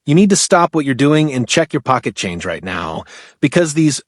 You need to stop what you're doing and check your pocket change right now, because these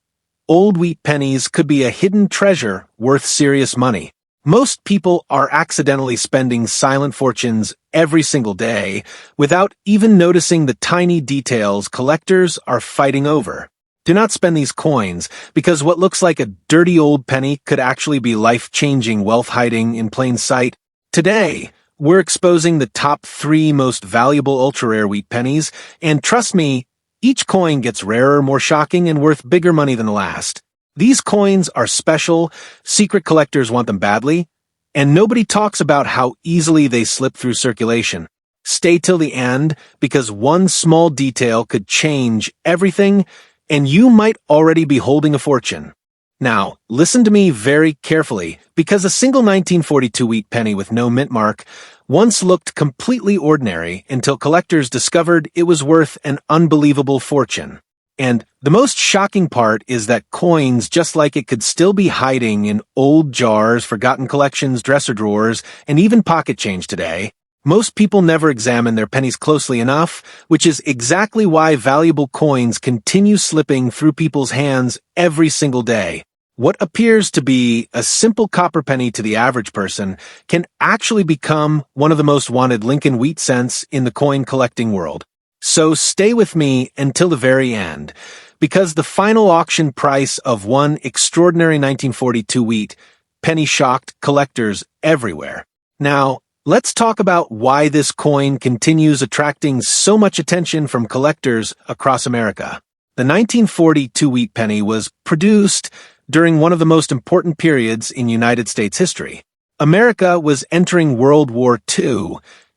old wheat pennies could be a hidden treasure worth serious money. Most people are accidentally spending silent fortunes every single day without even noticing the tiny details collectors are fighting over. Do not spend these coins, because what looks like a dirty old penny could actually be life-changing wealth hiding in plain sight. Today, we're exposing the top 3 most valuable ultra-rare wheat pennies, and trust me, each coin gets rarer, more shocking, and worth bigger money than the last. These coins are special, secret collectors want them badly, and nobody talks about how easily they slip through circulation. Stay till the end, because one small detail could change everything, and you might already be holding a fortune. Now, listen to me very carefully, because a single 1942 wheat penny with no mint mark once looked completely ordinary until collectors discovered it was worth an unbelievable fortune. And the most shocking part is that coins just like it could still be hiding in old jars, forgotten collections, dresser drawers, and even pocket change today. Most people never examine their pennies closely enough, which is exactly why valuable coins continue slipping through people's hands every single day. What appears to be a simple copper penny to the average person can actually become one of the most wanted Lincoln wheat cents in the coin collecting world. So stay with me until the very end, because the final auction price of one extraordinary 1942 wheat penny shocked collectors everywhere. Now, let's talk about why this coin continues attracting so much attention from collectors across America. The 1942 wheat penny was produced during one of the most important periods in United States history. America was entering World War II,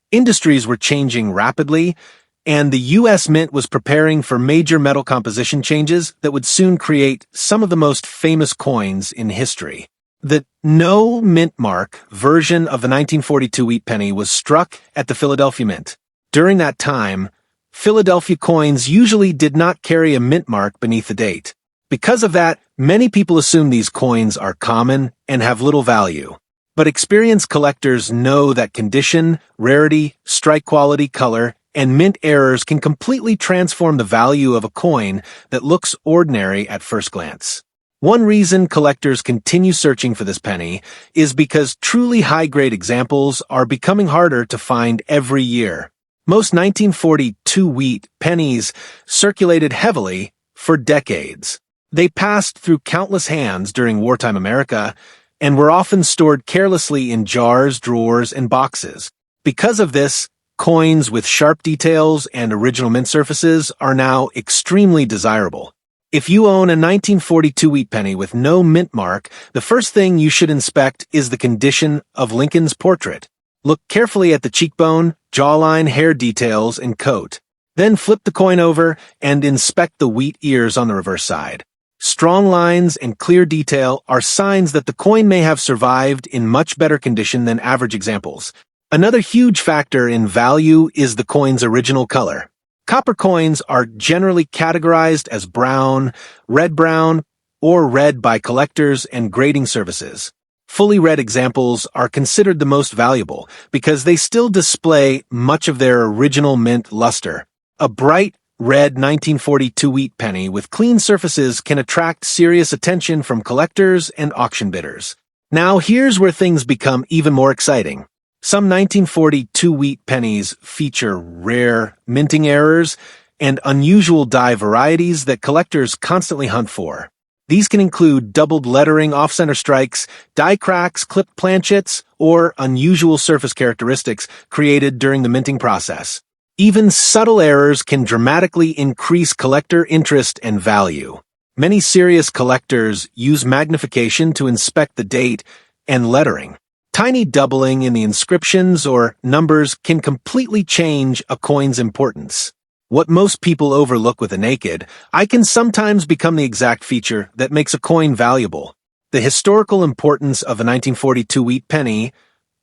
industries were changing rapidly, and the U.S. Mint was preparing for major metal composition changes that would soon create some of the most famous coins in history. The no mint mark version of the 1942 wheat penny was struck at the Philadelphia Mint. During that time, Philadelphia coins usually did not carry a mint mark beneath the date. Because of that, many people assume these coins are common and have little value. But experienced collectors know that condition, rarity, strike quality, color, and mint errors can completely transform the value of a coin that looks ordinary at first glance. One reason collectors continue searching for this penny is because truly high-grade examples are becoming harder to find every year. Most 1942 wheat pennies circulated heavily for decades. They passed through countless hands during wartime America and were often stored carelessly in jars, drawers, and boxes. Because of this, coins with sharp details and original mint surfaces are now extremely desirable. If you own a 1942 wheat penny with no mint mark, the first thing you should inspect is the condition of Lincoln's portrait. Look carefully at the cheekbone, jawline, hair details, and coat. Then flip the coin over and inspect the wheat ears on the reverse side. Strong lines and clear detail are signs that the coin may have survived in much better condition than average examples. Another huge factor in value is the coin's original color. Copper coins are generally categorized as brown, red-brown, or red by collectors and grading services. Fully red examples are considered the most valuable because they still display much of their original mint luster. A bright, red 1942 wheat penny with clean surfaces can attract serious attention from collectors and auction bidders. Now here's where things become even more exciting. Some 1942 wheat pennies feature rare minting errors and unusual die varieties that collectors constantly hunt for. These can include doubled lettering, off-center strikes, die cracks, clipped planchets, or unusual surface characteristics created during the minting process. Even subtle errors can dramatically increase collector interest and value. Many serious collectors use magnification to inspect the date and lettering. Tiny doubling in the inscriptions or numbers can completely change a coin's importance. What most people overlook with the naked eye can sometimes become the exact feature that makes a coin valuable. The historical importance of a 1942 wheat penny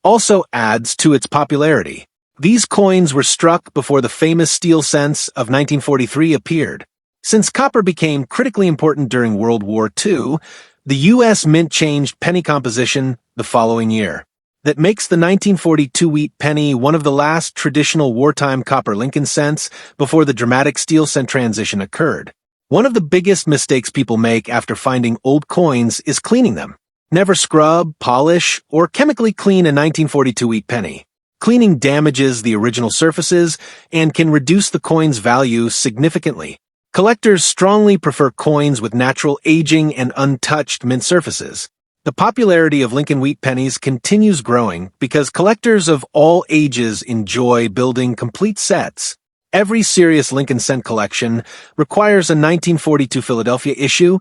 also adds to its popularity. These coins were struck before the famous steel cents of 1943 appeared. Since copper became critically important during World War II, the U.S. Mint changed penny composition the following year. that makes the 1942 wheat penny one of the last traditional wartime copper Lincoln cents before the dramatic steel cent transition occurred. One of the biggest mistakes people make after finding old coins is cleaning them. Never scrub, polish, or chemically clean a 1942 wheat penny. Cleaning damages the original surfaces and can reduce the coin's value significantly. Collectors strongly prefer coins with natural aging and untouched mint surfaces. The popularity of Lincoln wheat pennies continues growing because collectors of all ages enjoy building complete sets. Every serious Lincoln cent collection requires a 1942 Philadelphia issue,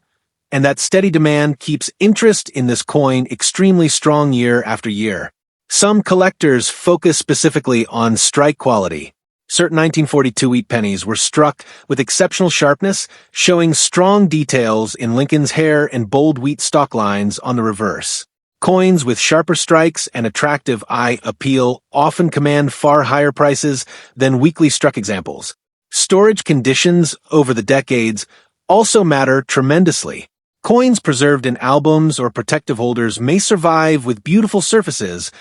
and that steady demand keeps interest in this coin extremely strong year after year. Some collectors focus specifically on strike quality. Certain 1942 wheat pennies were struck with exceptional sharpness, showing strong details in Lincoln's hair and bold wheat stalk lines on the reverse. Coins with sharper strikes and attractive eye appeal often command far higher prices than weakly struck examples. Storage conditions over the decades also matter tremendously. Coins preserved in albums or protective holders may survive with beautiful surfaces,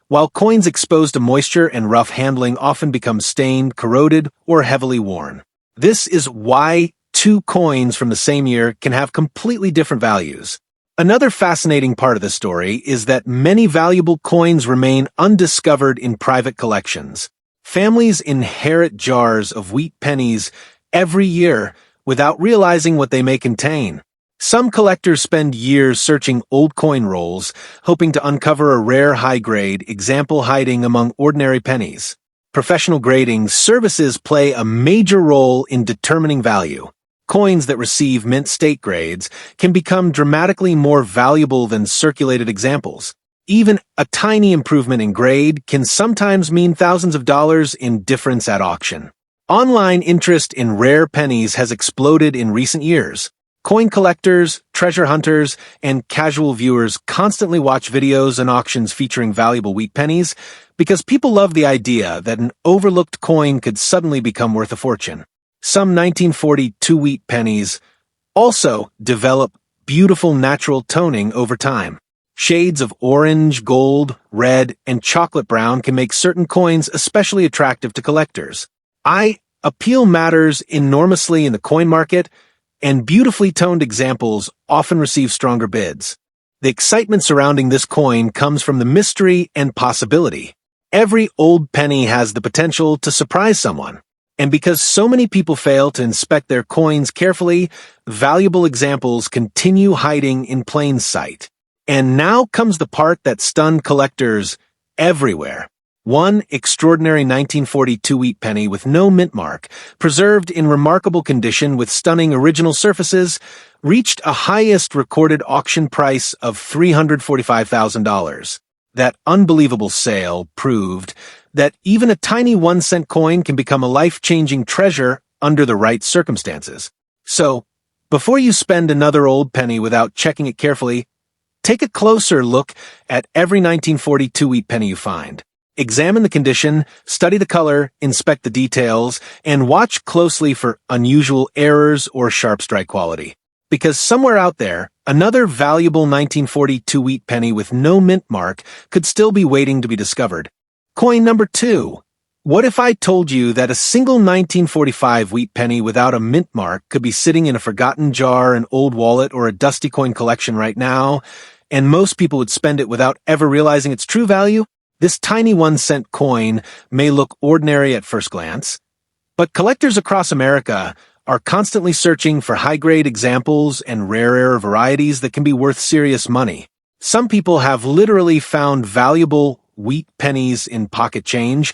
while coins exposed to moisture and rough handling often become stained, corroded, or heavily worn. This is why two coins from the same year can have completely different values. Another fascinating part of the story is that many valuable coins remain undiscovered in private collections. Families inherit jars of wheat pennies every year without realizing what they may contain. Some collectors spend years searching old coin rolls, hoping to uncover a rare high-grade example hiding among ordinary pennies. Professional grading services play a major role in determining value. Coins that receive mint state grades can become dramatically more valuable than circulated examples. Even a tiny improvement in grade can sometimes mean thousands of dollars in difference at auction. Online interest in rare pennies has exploded in recent years. Coin collectors, treasure hunters, and casual viewers constantly watch videos and auctions featuring valuable wheat pennies because people love the idea that an overlooked coin could suddenly become worth a fortune. Some 1942 wheat pennies also develop beautiful natural toning over time. Shades of orange, gold, red, and chocolate brown can make certain coins especially attractive to collectors. Eye appeal matters enormously in the coin market, and beautifully toned examples often receive stronger bids. The excitement surrounding this coin comes from the mystery and possibility. Every old penny has the potential to surprise someone. And because so many people fail to inspect their coins carefully, valuable examples continue hiding in plain sight. And now comes the part that stunned collectors everywhere. One extraordinary 1942 wheat penny with no mint mark, preserved in remarkable condition with stunning original surfaces, reached a highest recorded auction price of $345,000. That unbelievable sale proved that even a tiny 1-cent coin can become a life-changing treasure under the right circumstances. So, before you spend another old penny without checking it carefully, take a closer look at every 1942 wheat penny you find. Examine the condition, study the color, inspect the details, and watch closely for unusual errors or sharp strike quality. Because somewhere out there, another valuable 1942 wheat penny with no mint mark could still be waiting to be discovered. Coin number 2. What if I told you that a single 1945 wheat penny without a mint mark could be sitting in a forgotten jar, an old wallet, or a dusty coin collection right now, and most people would spend it without ever realizing its true value? This tiny 1-cent coin may look ordinary at first glance, but collectors across America are constantly searching for high-grade examples and rarer varieties that can be worth serious money. Some people have literally found valuable wheat pennies in pocket change,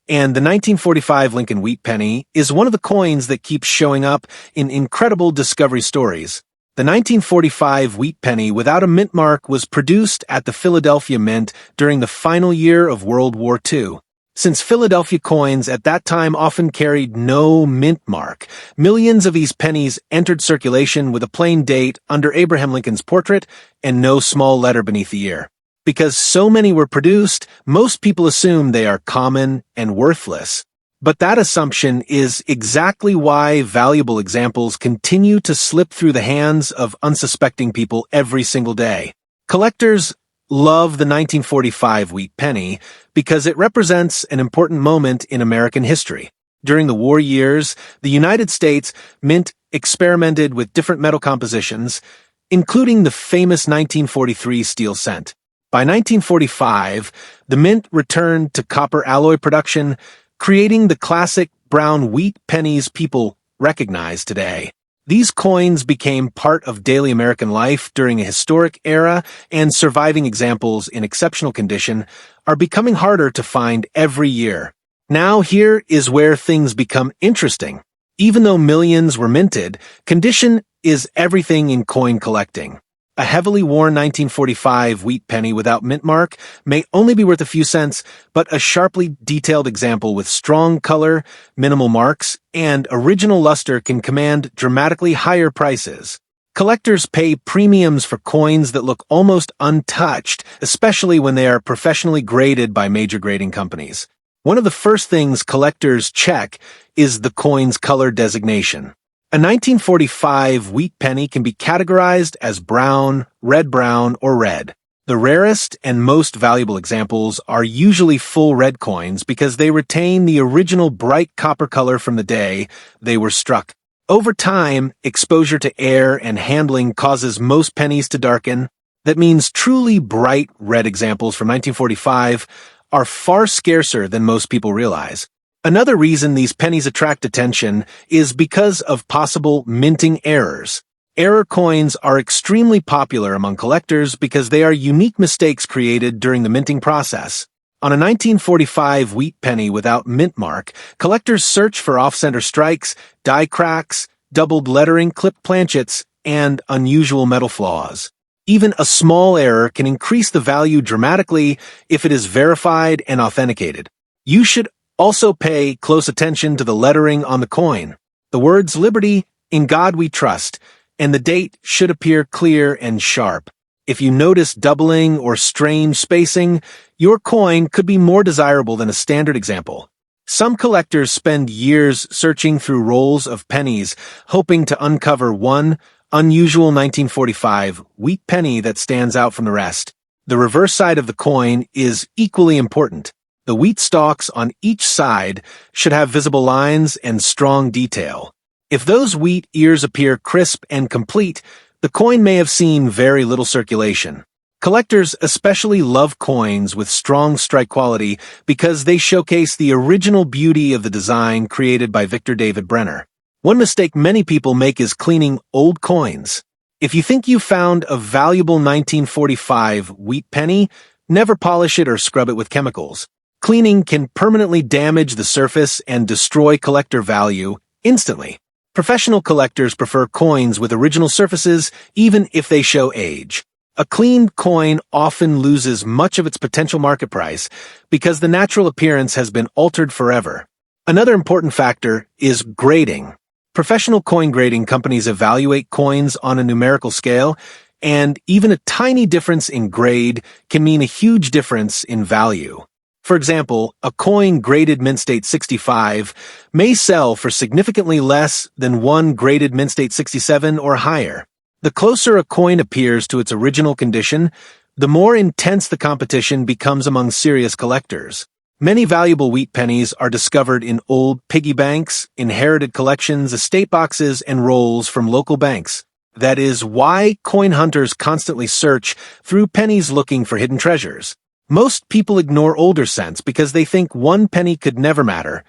and the 1945 Lincoln wheat penny is one of the coins that keeps showing up in incredible discovery stories. The 1945 wheat penny without a mint mark was produced at the Philadelphia Mint during the final year of World War II. Since Philadelphia coins at that time often carried no mint mark, millions of these pennies entered circulation with a plain date under Abraham Lincoln's portrait and no small letter beneath the year. Because so many were produced, most people assume they are common and worthless. But that assumption is exactly why valuable examples continue to slip through the hands of unsuspecting people every single day. Collectors love the 1945 wheat penny because it represents an important moment in American history. During the war years, the United States Mint experimented with different metal compositions, including the famous 1943 steel cent. By 1945, the Mint returned to copper alloy production, creating the classic brown wheat pennies people recognize today. These coins became part of daily American life during a historic era, and surviving examples in exceptional condition are becoming harder to find every year. Now here is where things become interesting. Even though millions were minted, condition is everything in coin collecting. A heavily worn 1945 wheat penny without mint mark may only be worth a few cents, but a sharply detailed example with strong color, minimal marks, and original luster can command dramatically higher prices. Collectors pay premiums for coins that look almost untouched, especially when they are professionally graded by major grading companies. One of the first things collectors check is the coin's color designation. A 1945 wheat penny can be categorized as brown, red-brown, or red. The rarest and most valuable examples are usually full red coins because they retain the original bright copper color from the day they were struck. Over time, exposure to air and handling causes most pennies to darken. That means truly bright red examples from 1945 are far scarcer than most people realize. Another reason these pennies attract attention is because of possible minting errors. Error coins are extremely popular among collectors because they are unique mistakes created during the minting process. On a 1945 wheat penny without mint mark, collectors search for off-center strikes, die cracks, doubled lettering, clipped planchets, and unusual metal flaws. Even a small error can increase the value dramatically if it is verified and authenticated. You should also pay close attention to the lettering on the coin. The words "Liberty," "In God We Trust," and the date should appear clear and sharp. If you notice doubling or strange spacing, your coin could be more desirable than a standard example. Some collectors spend years searching through rolls of pennies, hoping to uncover one unusual 1945 wheat penny that stands out from the rest. The reverse side of the coin is equally important. The wheat stalks on each side should have visible lines and strong detail. If those wheat ears appear crisp and complete, the coin may have seen very little circulation. Collectors especially love coins with strong strike quality because they showcase the original beauty of the design created by Victor David Brenner. One mistake many people make is cleaning old coins. If you think you found a valuable 1945 wheat penny, never polish it or scrub it with chemicals. Cleaning can permanently damage the surface and destroy collector value instantly. Professional collectors prefer coins with original surfaces even if they show age. A cleaned coin often loses much of its potential market price because the natural appearance has been altered forever. Another important factor is grading. Professional coin grading companies evaluate coins on a numerical scale, and even a tiny difference in grade can mean a huge difference in value. For example, a coin graded mint state 65 may sell for significantly less than one graded mint state 67 or higher. The closer a coin appears to its original condition, the more intense the competition becomes among serious collectors. Many valuable wheat pennies are discovered in old piggy banks, inherited collections, estate boxes, and rolls from local banks. That is why coin hunters constantly search through pennies looking for hidden treasures. Most people ignore older cents because they think one penny could never matter.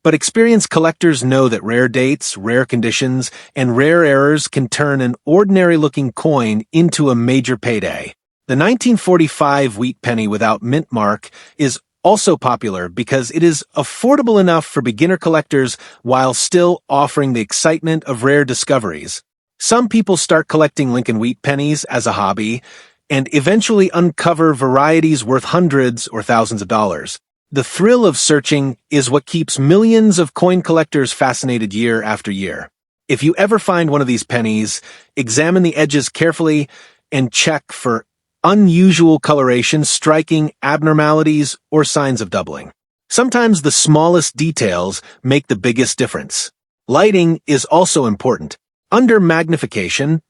But experienced collectors know that rare dates, rare conditions, and rare errors can turn an ordinary-looking coin into a major payday. The 1945 wheat penny without mint mark is also popular because it is affordable enough for beginner collectors while still offering the excitement of rare discoveries. Some people start collecting Lincoln wheat pennies as a hobby and eventually uncover varieties worth hundreds or thousands of dollars. The thrill of searching is what keeps millions of coin collectors fascinated year after year. If you ever find one of these pennies, examine the edges carefully and check for unusual coloration, striking abnormalities, or signs of doubling. Sometimes the smallest details make the biggest difference. Lighting is also important. Under magnification,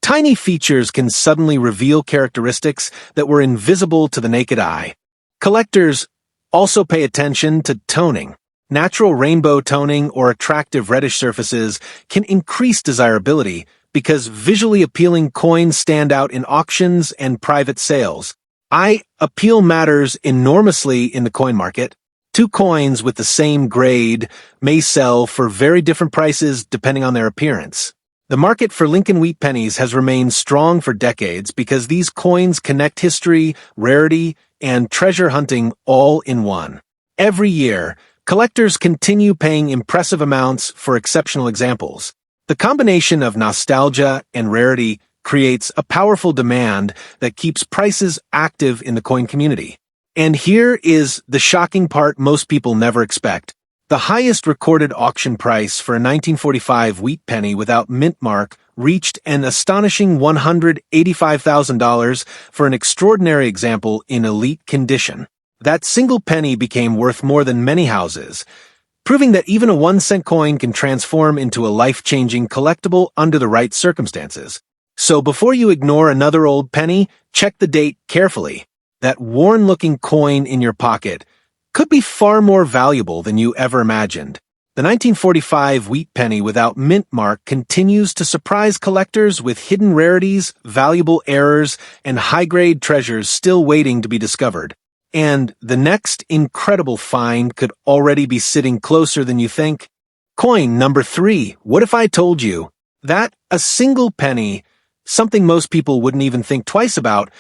Tiny features can suddenly reveal characteristics that were invisible to the naked eye. Collectors also pay attention to toning. Natural rainbow toning or attractive reddish surfaces can increase desirability because visually appealing coins stand out in auctions and private sales. Eye appeal matters enormously in the coin market. Two coins with the same grade may sell for very different prices depending on their appearance. The market for Lincoln wheat pennies has remained strong for decades because these coins connect history, rarity, and treasure hunting all in one. Every year, collectors continue paying impressive amounts for exceptional examples. The combination of nostalgia and rarity creates a powerful demand that keeps prices active in the coin community. And here is the shocking part most people never expect. The highest recorded auction price for a 1945 wheat penny without mint mark reached an astonishing $185,000 for an extraordinary example in elite condition. That single penny became worth more than many houses, proving that even a 1-cent coin can transform into a life-changing collectible under the right circumstances. So before you ignore another old penny, check the date carefully. That worn-looking coin in your pocket could be far more valuable than you ever imagined. The 1945 wheat penny without mint mark continues to surprise collectors with hidden rarities, valuable errors, and high-grade treasures still waiting to be discovered. And the next incredible find could already be sitting closer than you think. Coin number 3. What if I told you that a single penny, something most people wouldn't even think twice about,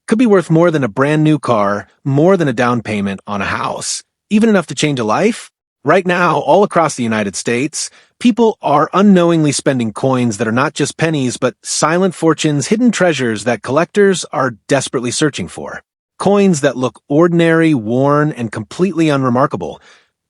could be worth more than a brand new car, more than a down payment on a house, even enough to change a life? Right now, all across the United States, people are unknowingly spending coins that are not just pennies but silent fortunes, hidden treasures that collectors are desperately searching for. Coins that look ordinary, worn, and completely unremarkable,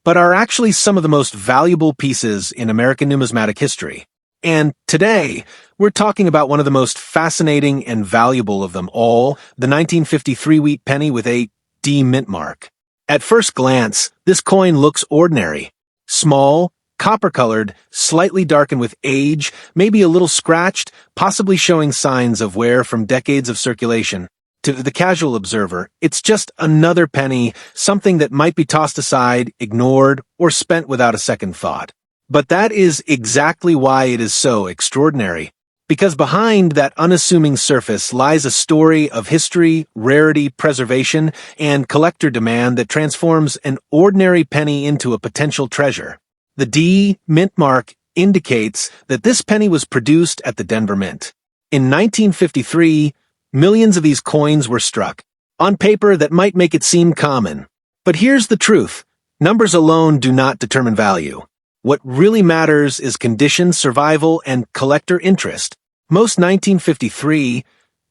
but are actually some of the most valuable pieces in American numismatic history. And today, we're talking about one of the most fascinating and valuable of them all, the 1953 wheat penny with a D mint mark. At first glance, this coin looks ordinary. Small, copper-colored, slightly darkened with age, maybe a little scratched, possibly showing signs of wear from decades of circulation. To the casual observer, it's just another penny, something that might be tossed aside, ignored, or spent without a second thought. But that is exactly why it is so extraordinary. Because behind that unassuming surface lies a story of history, rarity, preservation, and collector demand that transforms an ordinary penny into a potential treasure. The D mint mark indicates that this penny was produced at the Denver Mint. In 1953, millions of these coins were struck, on paper that might make it seem common. But here's the truth. Numbers alone do not determine value. What really matters is condition, survival, and collector interest. Most 1953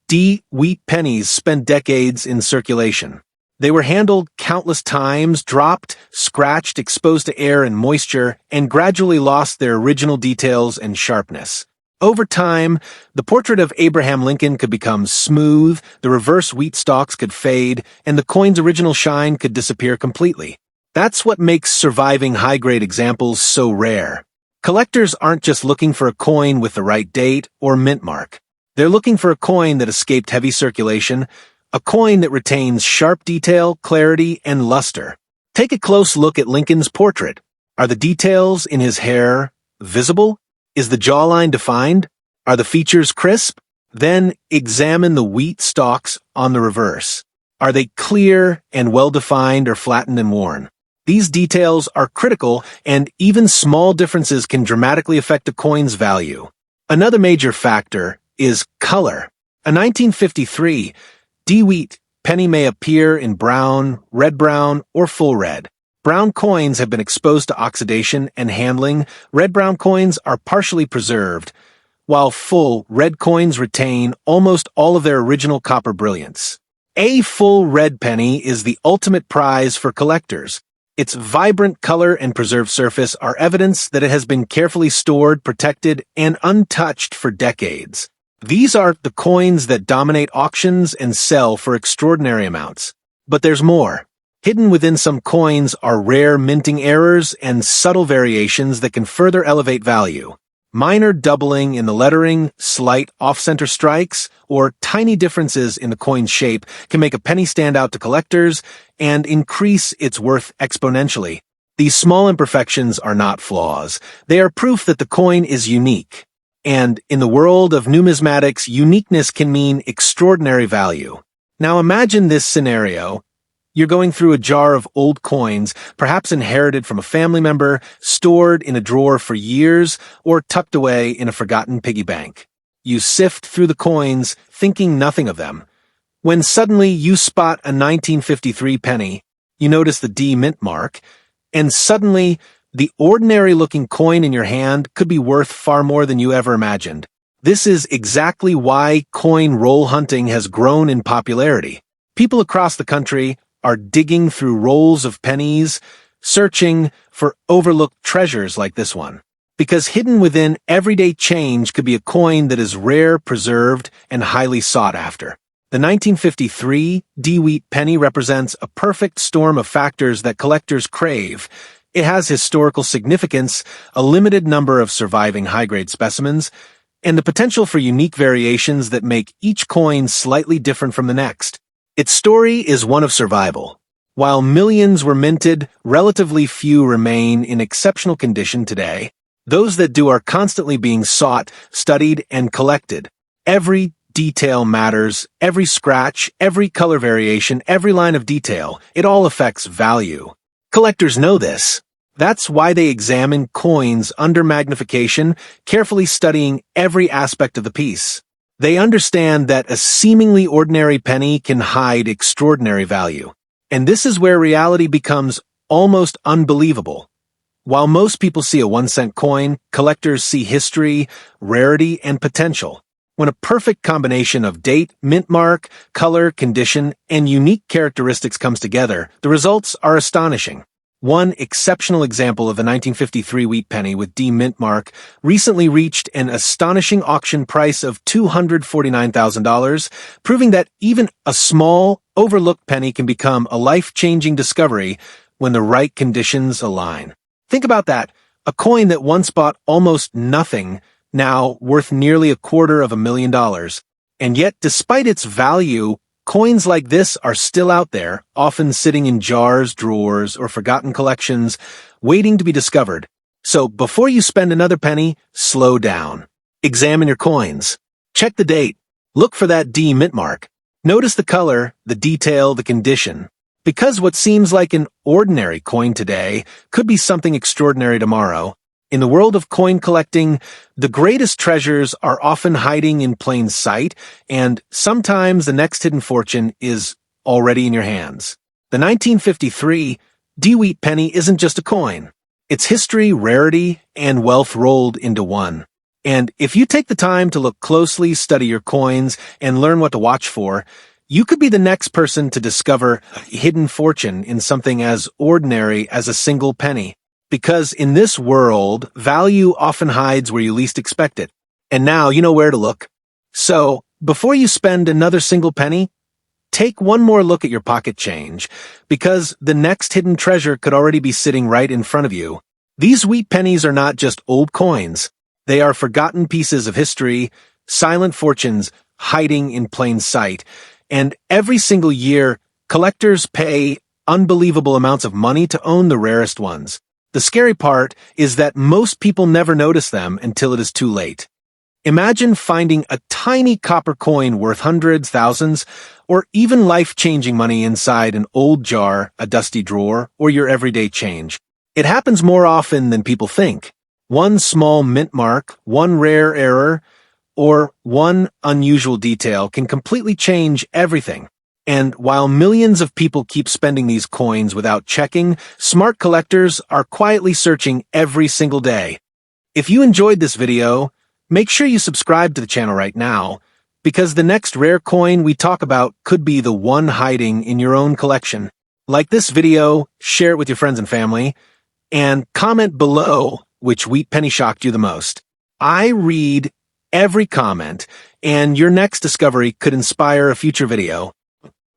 D wheat pennies spent decades in circulation. They were handled countless times, dropped, scratched, exposed to air and moisture, and gradually lost their original details and sharpness. Over time, the portrait of Abraham Lincoln could become smooth, the reverse wheat stalks could fade, and the coin's original shine could disappear completely. That's what makes surviving high-grade examples so rare. Collectors aren't just looking for a coin with the right date or mint mark. They're looking for a coin that escaped heavy circulation, a coin that retains sharp detail, clarity, and luster. Take a close look at Lincoln's portrait. Are the details in his hair visible? Is the jawline defined? Are the features crisp? Then examine the wheat stalks on the reverse. Are they clear and well-defined or flattened and worn? These details are critical, and even small differences can dramatically affect a coin's value. Another major factor is color. A 1953 D wheat penny may appear in brown, red-brown, or full red. Brown coins have been exposed to oxidation and handling. Red-brown coins are partially preserved, while full red coins retain almost all of their original copper brilliance. A full red penny is the ultimate prize for collectors. Its vibrant color and preserved surface are evidence that it has been carefully stored, protected, and untouched for decades. These are the coins that dominate auctions and sell for extraordinary amounts. But there's more. Hidden within some coins are rare minting errors and subtle variations that can further elevate value. Minor doubling in the lettering, slight off-center strikes, or tiny differences in the coin's shape can make a penny stand out to collectors and increase its worth exponentially. These small imperfections are not flaws. They are proof that the coin is unique. And in the world of numismatics, uniqueness can mean extraordinary value. Now imagine this scenario. You're going through a jar of old coins, perhaps inherited from a family member, stored in a drawer for years, or tucked away in a forgotten piggy bank. You sift through the coins, thinking nothing of them. When suddenly you spot a 1953 penny, you notice the D mint mark, and suddenly the ordinary-looking coin in your hand could be worth far more than you ever imagined. This is exactly why coin roll hunting has grown in popularity. People across the country are digging through rolls of pennies, searching for overlooked treasures like this one. Because hidden within everyday change could be a coin that is rare, preserved, and highly sought after. The 1953 D-Wheat penny represents a perfect storm of factors that collectors crave. It has historical significance, a limited number of surviving high-grade specimens, and the potential for unique variations that make each coin slightly different from the next. Its story is one of survival. While millions were minted, relatively few remain in exceptional condition today. Those that do are constantly being sought, studied, and collected. Every detail matters, every scratch, every color variation, every line of detail, it all affects value. Collectors know this. That's why they examine coins under magnification, carefully studying every aspect of the piece. They understand that a seemingly ordinary penny can hide extraordinary value. And this is where reality becomes almost unbelievable. While most people see a 1-cent coin, collectors see history, rarity, and potential. When a perfect combination of date, mint mark, color, condition, and unique characteristics comes together, the results are astonishing. One exceptional example of the 1953 wheat penny with D mint mark recently reached an astonishing auction price of $249,000, proving that even a small, overlooked penny can become a life-changing discovery when the right conditions align. Think about that. A coin that once bought almost nothing, now worth nearly $250,000. And yet, despite its value, coins like this are still out there, often sitting in jars, drawers, or forgotten collections, waiting to be discovered. So before you spend another penny, slow down. Examine your coins. Check the date. Look for that D mint mark. Notice the color, the detail, the condition. Because what seems like an ordinary coin today could be something extraordinary tomorrow. In the world of coin collecting, the greatest treasures are often hiding in plain sight, and sometimes the next hidden fortune is already in your hands. The 1953 D-Wheat penny isn't just a coin. It's history, rarity, and wealth rolled into one. And if you take the time to look closely, study your coins, and learn what to watch for, you could be the next person to discover a hidden fortune in something as ordinary as a single penny. Because in this world, value often hides where you least expect it. And now you know where to look. So, before you spend another single penny, take one more look at your pocket change, because the next hidden treasure could already be sitting right in front of you. These wheat pennies are not just old coins. They are forgotten pieces of history, silent fortunes hiding in plain sight. And every single year, collectors pay unbelievable amounts of money to own the rarest ones. The scary part is that most people never notice them until it is too late. Imagine finding a tiny copper coin worth hundreds, thousands, or even life-changing money inside an old jar, a dusty drawer, or your everyday change. It happens more often than people think. One small mint mark, one rare error, or one unusual detail can completely change everything. And while millions of people keep spending these coins without checking, smart collectors are quietly searching every single day. If you enjoyed this video, make sure you subscribe to the channel right now, because the next rare coin we talk about could be the one hiding in your own collection. Like this video, share it with your friends and family, and comment below which wheat penny shocked you the most. I read every comment, and your next discovery could inspire a future video.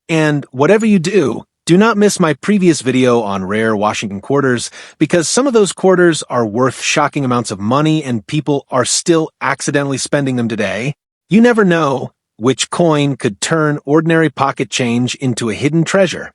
And whatever you do, Do not miss my previous video on rare Washington quarters, because some of those quarters are worth shocking amounts of money and people are still accidentally spending them today. You never know which coin could turn ordinary pocket change into a hidden treasure.